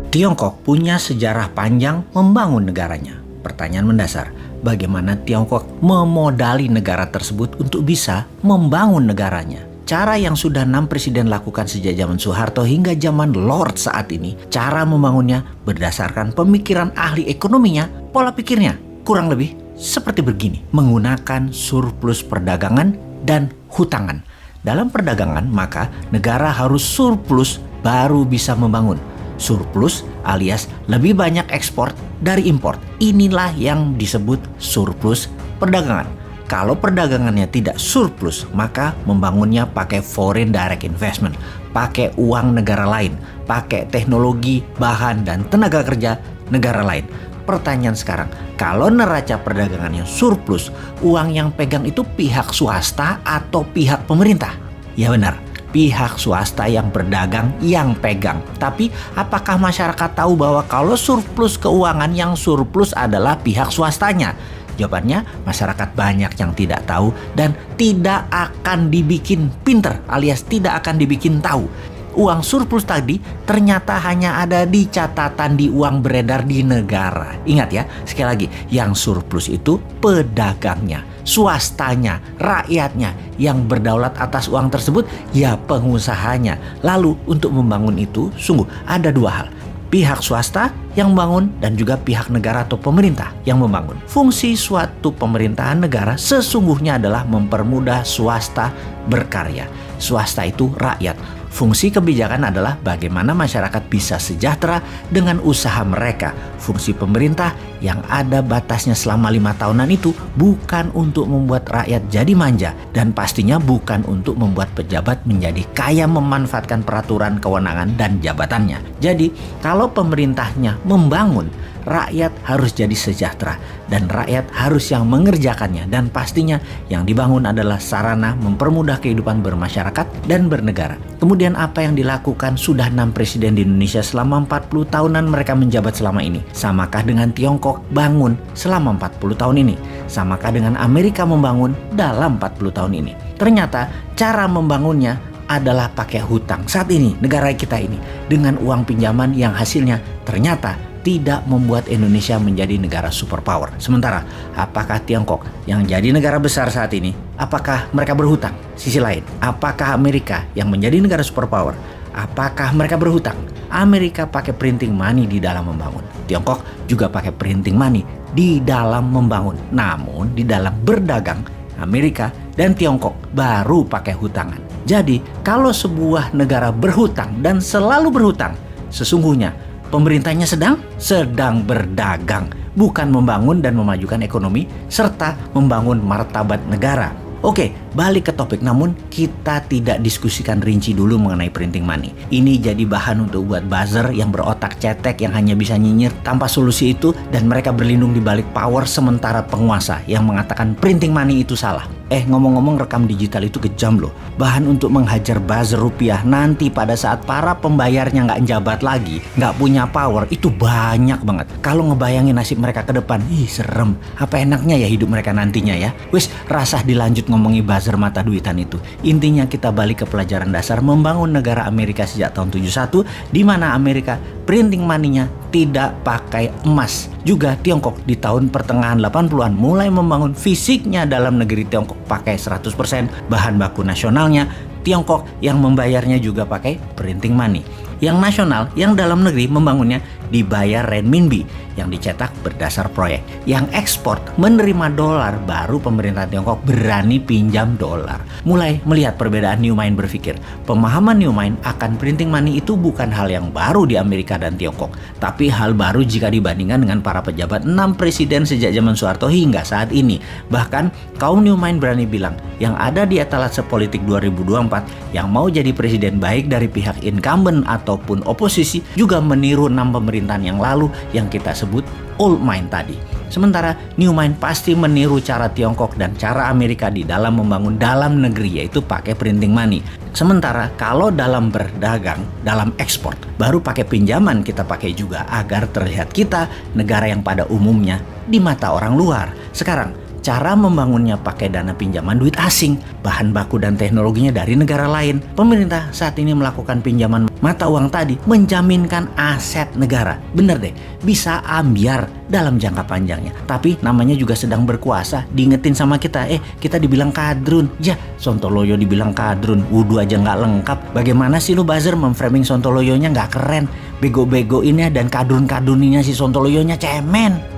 Tiongkok punya sejarah panjang membangun negaranya. Pertanyaan mendasar, bagaimana Tiongkok memodali negara tersebut untuk bisa membangun negaranya? Cara yang sudah 6 presiden lakukan sejak zaman Soeharto hingga zaman Lord saat ini, cara membangunnya berdasarkan pemikiran ahli ekonominya, pola pikirnya kurang lebih seperti begini. Menggunakan surplus perdagangan dan hutangan. Dalam perdagangan, maka negara harus surplus baru bisa membangun. Surplus alias lebih banyak ekspor dari impor. Inilah yang disebut surplus perdagangan. Kalau perdagangannya tidak surplus, maka membangunnya pakai foreign direct investment, pakai uang negara lain, pakai teknologi, bahan, dan tenaga kerja negara lain. Pertanyaan sekarang, kalau neraca perdagangannya surplus, uang yang pegang itu pihak swasta atau pihak pemerintah? Ya benar, pihak swasta yang berdagang yang pegang. Tapi apakah masyarakat tahu bahwa kalau surplus keuangan yang surplus adalah pihak swastanya? Jawabannya, masyarakat banyak yang tidak tahu dan tidak akan dibikin pinter alias tidak akan dibikin tahu. Uang surplus tadi ternyata hanya ada di catatan di uang beredar di negara. Ingat ya, sekali lagi, yang surplus itu pedagangnya, swastanya, rakyatnya. Yang berdaulat atas uang tersebut ya pengusahanya. Lalu untuk membangun itu sungguh ada dua hal. Pihak swasta yang membangun dan juga pihak negara atau pemerintah yang membangun. Fungsi suatu pemerintahan negara sesungguhnya adalah mempermudah swasta berkarya. Swasta itu rakyat. Fungsi kebijakan adalah bagaimana masyarakat bisa sejahtera dengan usaha mereka. Fungsi pemerintah yang ada batasnya selama 5 tahunan itu bukan untuk membuat rakyat jadi manja dan pastinya bukan untuk membuat pejabat menjadi kaya memanfaatkan peraturan, kewenangan, dan jabatannya. Jadi kalau pemerintahnya membangun, rakyat harus jadi sejahtera dan rakyat harus yang mengerjakannya dan pastinya yang dibangun adalah sarana mempermudah kehidupan bermasyarakat dan bernegara. Kemudian apa yang dilakukan sudah 6 presiden di Indonesia selama 40 tahunan mereka menjabat selama ini? Samakah dengan Tiongkok bangun selama 40 tahun ini? Samakah dengan Amerika membangun dalam 40 tahun ini? Ternyata cara membangunnya adalah pakai hutang. Saat ini negara kita ini dengan uang pinjaman yang hasilnya ternyata tidak membuat Indonesia menjadi negara superpower. Sementara, apakah Tiongkok yang jadi negara besar saat ini, apakah mereka berhutang? Sisi lain, apakah Amerika yang menjadi negara superpower, apakah mereka berhutang? Amerika pakai printing money di dalam membangun. Tiongkok juga pakai printing money di dalam membangun. Namun, di dalam berdagang, Amerika dan Tiongkok baru pakai hutangan. Jadi, kalau sebuah negara berhutang dan selalu berhutang, sesungguhnya pemerintahnya sedang berdagang, bukan membangun dan memajukan ekonomi serta membangun martabat negara. Oke, balik ke topik, namun kita tidak diskusikan rinci dulu mengenai printing money. Ini jadi bahan untuk buat buzzer yang berotak cetek yang hanya bisa nyinyir tanpa solusi itu dan mereka berlindung di balik power sementara penguasa yang mengatakan printing money itu salah. Ngomong-ngomong, rekam digital itu kejam loh. Bahan untuk menghajar buzzer rupiah nanti pada saat para pembayarnya nggak njabat lagi, nggak punya power, itu banyak banget. Kalau ngebayangin nasib mereka ke depan, serem. Apa enaknya ya hidup mereka nantinya ya? Wis, rasah dilanjut ngomongi buzzer mata duitan itu. Intinya kita balik ke pelajaran dasar membangun negara Amerika sejak tahun 71, di mana Amerika printing money-nya tidak pakai emas. Juga Tiongkok di tahun pertengahan 80-an mulai membangun fisiknya dalam negeri Tiongkok pakai 100% bahan baku nasionalnya. Tiongkok yang membayarnya juga pakai printing money. Yang nasional, yang dalam negeri membangunnya dibayar renminbi yang dicetak berdasar proyek. Yang ekspor menerima dolar, baru pemerintah Tiongkok berani pinjam dolar. Mulai melihat perbedaan Newmind berpikir. Pemahaman Newmind akan printing money itu bukan hal yang baru di Amerika dan Tiongkok, tapi hal baru jika dibandingkan dengan para pejabat 6 presiden sejak zaman Soeharto hingga saat ini. Bahkan kaum Newmind berani bilang, yang ada di etalase politik 2024 yang mau jadi presiden baik dari pihak incumbent ataupun oposisi juga meniru 6 pemerintahan yang lalu yang kita sebut old mind tadi. Sementara new mind pasti meniru cara Tiongkok dan cara Amerika di dalam membangun dalam negeri, yaitu pakai printing money. Sementara kalau dalam berdagang, dalam ekspor, baru pakai pinjaman kita pakai juga agar terlihat kita negara yang pada umumnya di mata orang luar. Sekarang Cara membangunnya pakai dana pinjaman duit asing, bahan baku dan teknologinya dari negara lain. Pemerintah saat ini melakukan pinjaman mata uang tadi menjaminkan aset negara. Bener deh, bisa ambiar dalam jangka panjangnya. Tapi namanya juga sedang berkuasa, diingetin sama kita, kita dibilang kadrun. Ya, Sontoloyo dibilang kadrun, wudu aja nggak lengkap. Bagaimana sih lu buzzer memframing Sontoloyonya nggak keren? Bego-begoinnya dan kadrun-kadruninya si Sontoloyonya cemen.